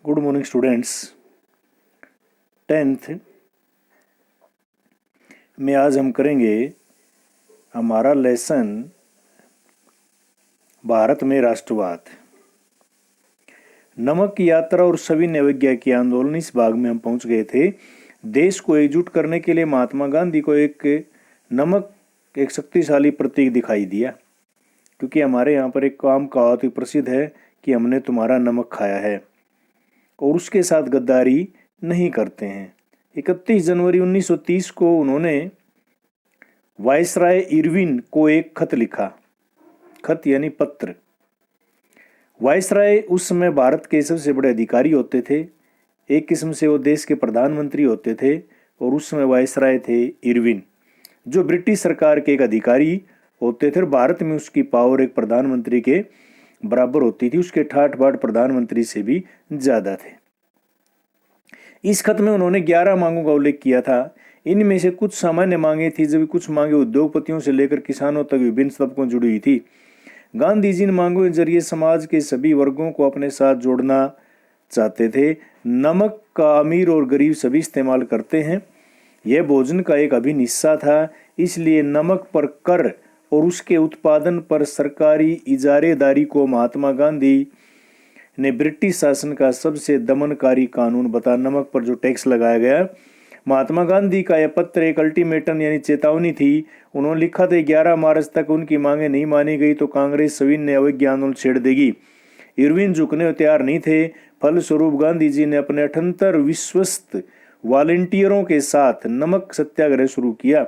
Good morning students. 10th में आज हम करेंगे हमारा लेसन भारत में राष्ट्रवाद, नमक की यात्रा और सविनय अवज्ञा के आंदोलन। इस भाग में हम पहुंच गए थे। देश को एकजुट करने के लिए महात्मा गांधी को नमक एक शक्तिशाली प्रतीक दिखाई दिया, क्योंकि हमारे यहाँ पर एक काम कहावत प्रसिद्ध है कि हमने तुम्हारा नमक खाया है, और उसके साथ गद्दारी नहीं करते हैं। 31 जनवरी 1930 को उन्होंने वायसराय इरविन को एक खत लिखा। खत यानी पत्र। वायसराय उस समय भारत के सबसे बड़े अधिकारी होते थे। एक किस्म से वो देश के प्रधानमंत्री होते थे, और उस समय वायसराय थे इरविन, जो ब्रिटिश सरकार के एक अधिकारी होते थे। भारत में उसकी पावर एक प्रधानमंत्री के बराबर होती थी, उसके ठाठ बाट प्रधानमंत्री से भी ज्यादा थे। इस खत में उन्होंने 11 मांगों का उल्लेख किया था। इनमें से कुछ सामान्य मांगे थी, जबकि कुछ मांगे उद्योगपतियों से लेकर किसानों तक विभिन्न तबकों जुड़ी हुई थी। गांधी जी इन मांगों के जरिए समाज के सभी वर्गों को अपने साथ जोड़ना चाहते थे। नमक का अमीर और गरीब सभी इस्तेमाल करते हैं। यह भोजन का एक अभिन्न हिस्सा था, इसलिए नमक पर कर और उसके उत्पादन पर सरकारी इजारेदारी को महात्मा गांधी ने ब्रिटिश शासन का सबसे दमनकारी कानून बता। नमक पर जो टैक्स लगाया गया, महात्मा गांधी का यह पत्र एक अल्टीमेटम यानी चेतावनी थी। उन्होंने लिखा था 11 मार्च तक उनकी मांगे नहीं मानी गई तो कांग्रेस सविनय अवज्ञा आंदोलन छेड़ देगी। इरविन झुकने तैयार नहीं थे। फलस्वरूप गांधी जी ने अपने 78 विश्वस्त वॉलंटियरों के साथ नमक सत्याग्रह शुरू किया।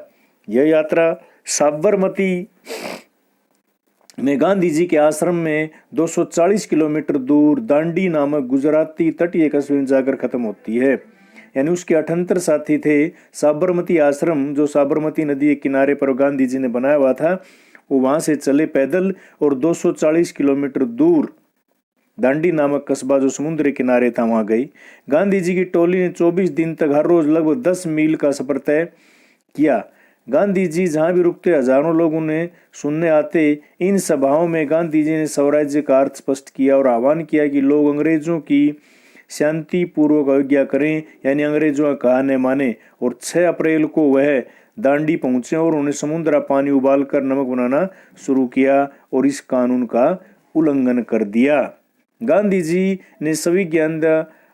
यह यात्रा साबरमती में गांधी जी के आश्रम में 240 किलोमीटर दूर दांडी नामक गुजराती तटीय कस्बे में जाकर खत्म होती है। यानी उसके 78 साथी थे। साबरमती आश्रम जो साबरमती नदी के किनारे पर गांधी जी ने बनाया हुआ था, वो वहां से चले पैदल और 240 किलोमीटर दूर दांडी नामक कस्बा जो समुद्र किनारे था वहां गई। गांधी जी की टोली ने 24 दिन तक हर रोज लगभग 10 मील का सफर तय किया। गांधी जी जहां भी रुकते हजारों लोग उन्हें सुनने आते। इन सभाओं में गांधी जी ने स्वराज्य का अर्थ स्पष्ट किया और आह्वान किया कि लोग अंग्रेजों की शांति पूर्वक अवज्ञा करें, यानी अंग्रेजों का कहा न माने। और 6 अप्रैल को वह दांडी पहुंचे और उन्हें समुद्र पानी उबालकर नमक बनाना शुरू किया और इस कानून का उल्लंघन कर दिया। गांधी जी ने सभी ज्ञान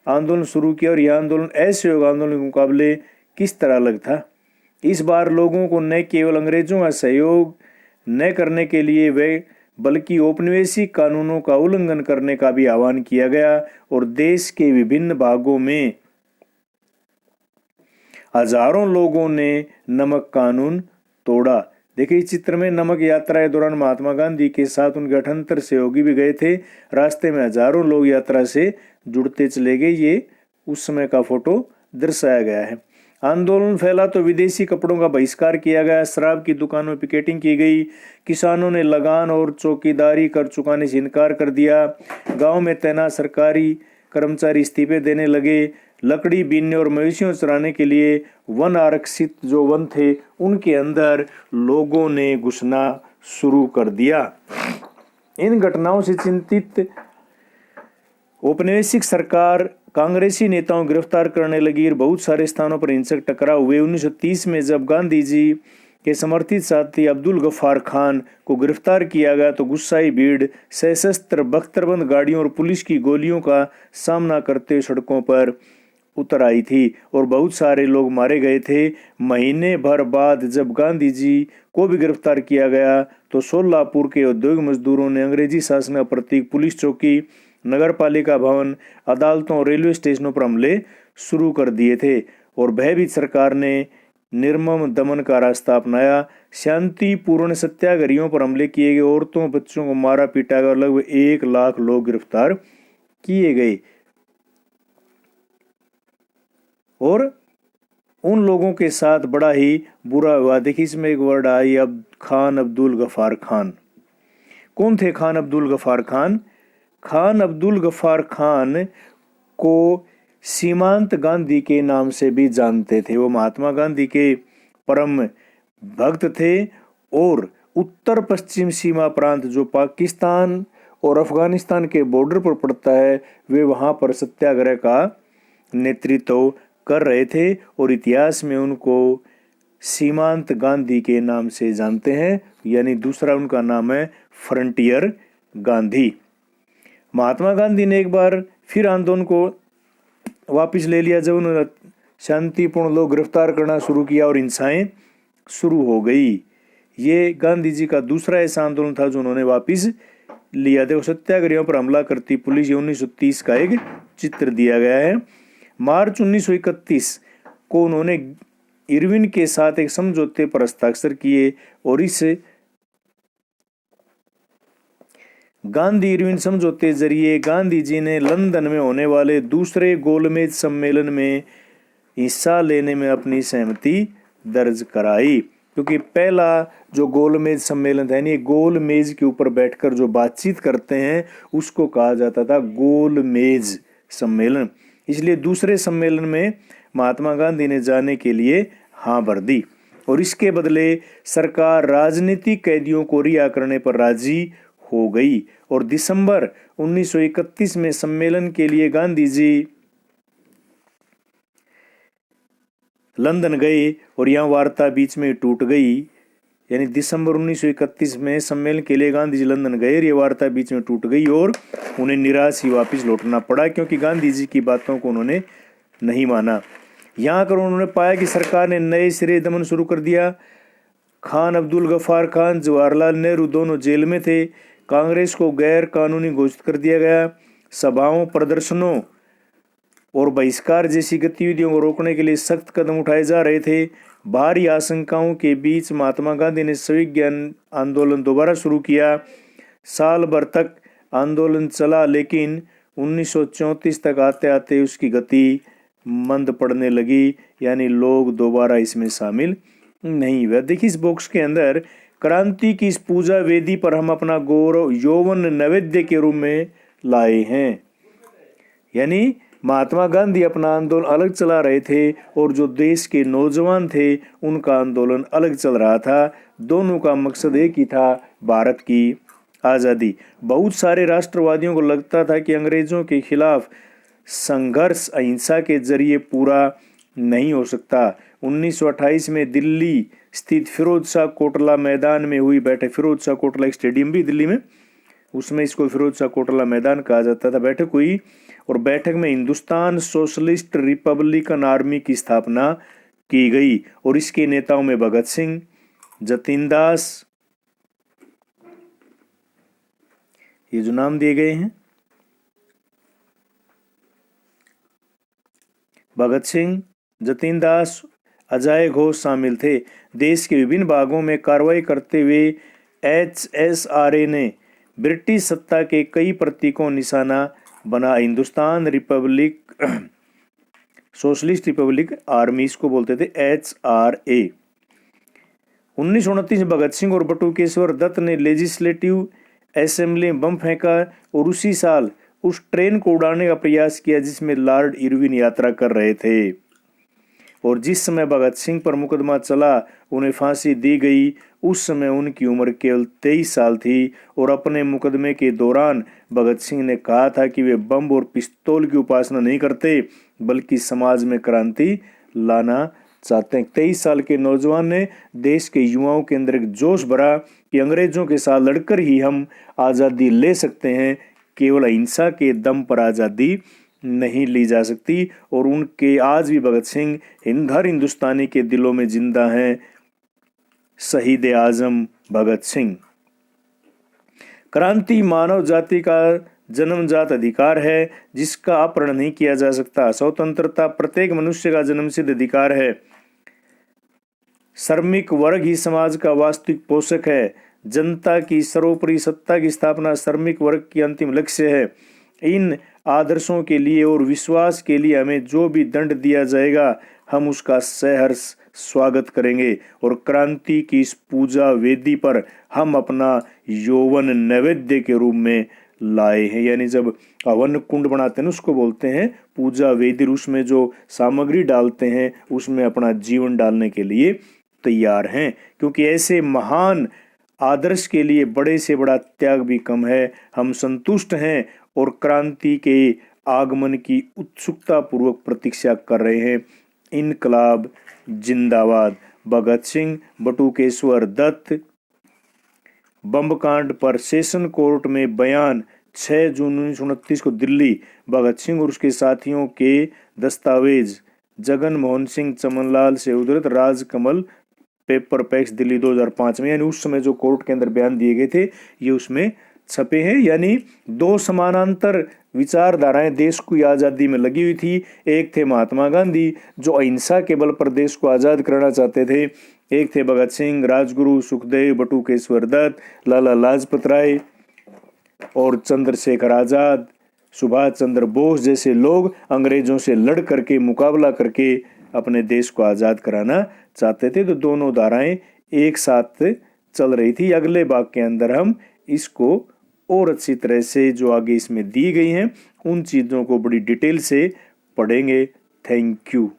आंदोलन शुरू किया, और यह आंदोलन असहयोग आंदोलन के मुकाबले किस तरह अलग था। इस बार लोगों को न केवल अंग्रेजों का सहयोग न करने के लिए वे बल्कि औपनिवेशिक कानूनों का उल्लंघन करने का भी आह्वान किया गया, और देश के विभिन्न भागों में हजारों लोगों ने नमक कानून तोड़ा। देखिए इस चित्र में नमक यात्रा के दौरान महात्मा गांधी के साथ उनके 78 सहयोगी भी गए थे। रास्ते में हजारों लोग यात्रा से जुड़ते चले गए। ये उस समय का फोटो दर्शाया गया है। आंदोलन फैला तो विदेशी कपड़ों का बहिष्कार किया गया, शराब की दुकानों में पिकेटिंग की गई, किसानों ने लगान और चौकीदारी कर चुकाने से इनकार कर दिया, गांव में तैनात सरकारी कर्मचारी इस्तीफे देने लगे, लकड़ी बीनने और मवेशियों चराने के लिए वन आरक्षित जो वन थे उनके अंदर लोगों ने घुसना शुरू कर दिया। इन घटनाओं से चिंतित औपनिवेशिक सरकार कांग्रेसी नेताओं को गिरफ्तार करने लगी और बहुत सारे स्थानों पर हिंसक टकराव हुए। 1930 में जब गांधी जी के समर्थित साथी अब्दुल गफ्फार खान को गिरफ्तार किया गया तो गुस्साई भीड़ सशस्त्र बख्तरबंद गाड़ियों और पुलिस की गोलियों का सामना करते सड़कों पर उतर आई थी और बहुत सारे लोग मारे गए थे। महीने भर बाद जब गांधी जी को भी गिरफ्तार किया गया तो सोलापुर के औद्योगिक मजदूरों ने अंग्रेजी शासन का प्रतीक पुलिस चौकी, नगरपालिका भवन, अदालतों और रेलवे स्टेशनों पर हमले शुरू कर दिए थे, और भयभीत सरकार ने निर्मम दमन का रास्ता अपनाया। शांतिपूर्ण सत्याग्रहियों पर हमले किए गए, औरतों बच्चों को मारा पीटा गया, लगभग 1 लाख लोग गिरफ्तार किए गए। और उन लोगों के साथ बड़ा ही बुरा हुआ। देखिए इसमें एक वर्ड आई, अब खान अब्दुल गफ्फार खान। कौन थे खान अब्दुल गफ्फार खान? खान अब्दुल गफ्फार खान को सीमांत गांधी के नाम से भी जानते थे। वो महात्मा गांधी के परम भक्त थे और उत्तर पश्चिम सीमा प्रांत जो पाकिस्तान और अफगानिस्तान के बॉर्डर पर पड़ता है, वे वहां पर सत्याग्रह का नेतृत्व कर रहे थे और इतिहास में उनको सीमांत गांधी के नाम से जानते हैं, यानी दूसरा उनका नाम है फ्रंटियर गांधी। महात्मा गांधी ने एक बार फिर आंदोलन को वापस ले लिया जब उन्होंने शांतिपूर्ण लोग गिरफ्तार करना शुरू किया और हिंसाएं शुरू हो गई। ये गांधी जी का दूसरा ऐसा आंदोलन था जो उन्होंने वापस लिया। देखो, सत्याग्रहियों पर हमला करती पुलिस, 1930 का एक चित्र दिया गया है। मार्च 1931 को उन्होंने इरविन के साथ एक समझौते पर हस्ताक्षर किए और इस गांधी इरविन समझौते जरिए गांधी जी ने लंदन में होने वाले दूसरे गोलमेज सम्मेलन में हिस्सा लेने में अपनी सहमति दर्ज कराई, क्योंकि पहला जो गोलमेज सम्मेलन था, यानी गोल मेज के ऊपर बैठकर जो बातचीत करते हैं उसको कहा जाता था गोलमेज सम्मेलन। इसलिए दूसरे सम्मेलन में महात्मा गांधी ने जाने के लिए हाँ भर दी और इसके बदले सरकार राजनीतिक कैदियों को रिहा करने पर राजी हो गई और दिसंबर 1931 में सम्मेलन के लिए गांधी जी लंदन गए और यहाँ वार्ता बीच में टूट गई। यानी दिसंबर 1931 में सम्मेलन के लिए गांधी जी लंदन गए और ये वार्ता बीच में टूट गई और उन्हें निराश ही वापस लौटना पड़ा, क्योंकि गांधी जी की बातों को उन्होंने नहीं माना। यहाँ आकर उन्होंने पाया कि सरकार ने नए सिरे दमन शुरू कर दिया। खान अब्दुल गफ्फार खान, जवाहरलाल नेहरू दोनों जेल में थे। कांग्रेस को गैर कानूनी घोषित कर दिया गया। सभाओं, प्रदर्शनों और बहिष्कार जैसी गतिविधियों को रोकने के लिए सख्त कदम उठाए जा रहे थे। भारी आशंकाओं के बीच महात्मा गांधी ने सविज्ञान आंदोलन दोबारा शुरू किया। साल भर तक आंदोलन चला, लेकिन 1934 तक आते आते उसकी गति मंद पड़ने लगी, यानी लोग दोबारा इसमें शामिल नहीं हुए। देखिए, इस बॉक्स के अंदर क्रांति की इस पूजा वेदी पर हम अपना गौरव यौवन नैवेद्य के रूप में लाए हैं। यानी महात्मा गांधी अपना आंदोलन अलग चला रहे थे और जो देश के नौजवान थे उनका आंदोलन अलग चल रहा था। दोनों का मकसद एक ही था, भारत की आज़ादी। बहुत सारे राष्ट्रवादियों को लगता था कि अंग्रेजों के खिलाफ संघर्ष अहिंसा के जरिए पूरा नहीं हो सकता। 1928 में दिल्ली स्थित फिरोज शाह कोटला मैदान में हुई बैठक, फिरोज शाह कोटला एक स्टेडियम भी दिल्ली में, उसमें इसको फिरोज शाह कोटला मैदान कहा जाता था, बैठक हुई और बैठक में हिंदुस्तान सोशलिस्ट रिपब्लिकन आर्मी की स्थापना की गई और इसके नेताओं में भगत सिंह, जतीन दास, ये जो नाम दिए गए हैं, भगत सिंह, जतीन दास, अजय घोष शामिल थे। देश के विभिन्न भागों में कार्रवाई करते हुए HSRA ने ब्रिटिश सत्ता के कई प्रतीकों निशाना बना। Hindustan Republic socialist Republic army, इसको बोलते थे HRA। 1929 में भगत सिंह और बटुकेश्वर दत्त ने लेजिस्लेटिव असेंबली में बम फेंका और उसी साल उस ट्रेन को उड़ाने का प्रयास किया जिसमें लॉर्ड इरविन यात्रा कर रहे थे। और जिस समय भगत सिंह पर मुकदमा चला, उन्हें फांसी दी गई। उस समय उनकी उम्र केवल 23 साल थी और अपने मुकदमे के दौरान भगत सिंह ने कहा था कि वे बम और पिस्तौल की उपासना नहीं करते बल्कि समाज में क्रांति लाना चाहते हैं। 23 साल के नौजवान ने देश के युवाओं के अंदर एक जोश भरा कि अंग्रेजों के साथ लड़कर ही हम आज़ादी ले सकते हैं, केवल अहिंसा के दम पर आज़ादी नहीं ली जा सकती। और उनके आज भी भगत सिंह हर हिंदुस्तानी के दिलों में जिंदा हैं। शहीद आजम भगत सिंह। क्रांति मानव जाति का जन्मजात अधिकार है जिसका अपहरण नहीं किया जा सकता। स्वतंत्रता प्रत्येक मनुष्य का जन्मसिद्ध अधिकार है। श्रमिक वर्ग ही समाज का वास्तविक पोषक है। जनता की सर्वोपरि सत्ता की स्थापना श्रमिक वर्ग की अंतिम लक्ष्य है। इन आदर्शों के लिए और विश्वास के लिए हमें जो भी दंड दिया जाएगा हम उसका सहर्ष स्वागत करेंगे और क्रांति की इस पूजा वेदी पर हम अपना यौवन नैवेद्य के रूप में लाए हैं। यानी जब हवन कुंड बनाते हैं उसको बोलते हैं पूजा वेदी। उसमें जो सामग्री डालते हैं उसमें अपना जीवन डालने के लिए तैयार हैं, क्योंकि ऐसे महान आदर्श के लिए बड़े से बड़ा त्याग भी कम है। हम संतुष्ट हैं और क्रांति के आगमन की उत्सुकता पूर्वक प्रतीक्षा कर रहे हैं। इनकलाब जिंदाबाद। भगत सिंह, बटुकेश्वर दत्त। बम्बकांड पर सेशन कोर्ट में बयान। 6 जून 1929 को दिल्ली। भगत सिंह और उसके साथियों के दस्तावेज। जगन मोहन सिंह चमनलाल से उद्धृत राजकमल पेपर पैक्स दिल्ली 2005 में, यानी उस समय जो कोर्ट के अंदर बयान दिए गए थे ये उसमें छपे हैं। यानी दो समानांतर विचारधाराएं देश की आज़ादी में लगी हुई थी। एक थे महात्मा गांधी जो अहिंसा के बल पर देश को आज़ाद कराना चाहते थे। एक थे भगत सिंह, राजगुरु, सुखदेव, बटुकेश्वर दत्त, लाला लाजपत राय और चंद्रशेखर आज़ाद, सुभाष चंद्र बोस जैसे लोग अंग्रेजों से लड़ करके मुकाबला करके अपने देश को आज़ाद कराना चाहते थे। तो दोनों धाराएं एक साथ चल रही थी। अगले भाग के अंदर हम इसको और अच्छी तरह से जो आगे इसमें दी गई हैं उन चीज़ों को बड़ी डिटेल से पढ़ेंगे। Thank you.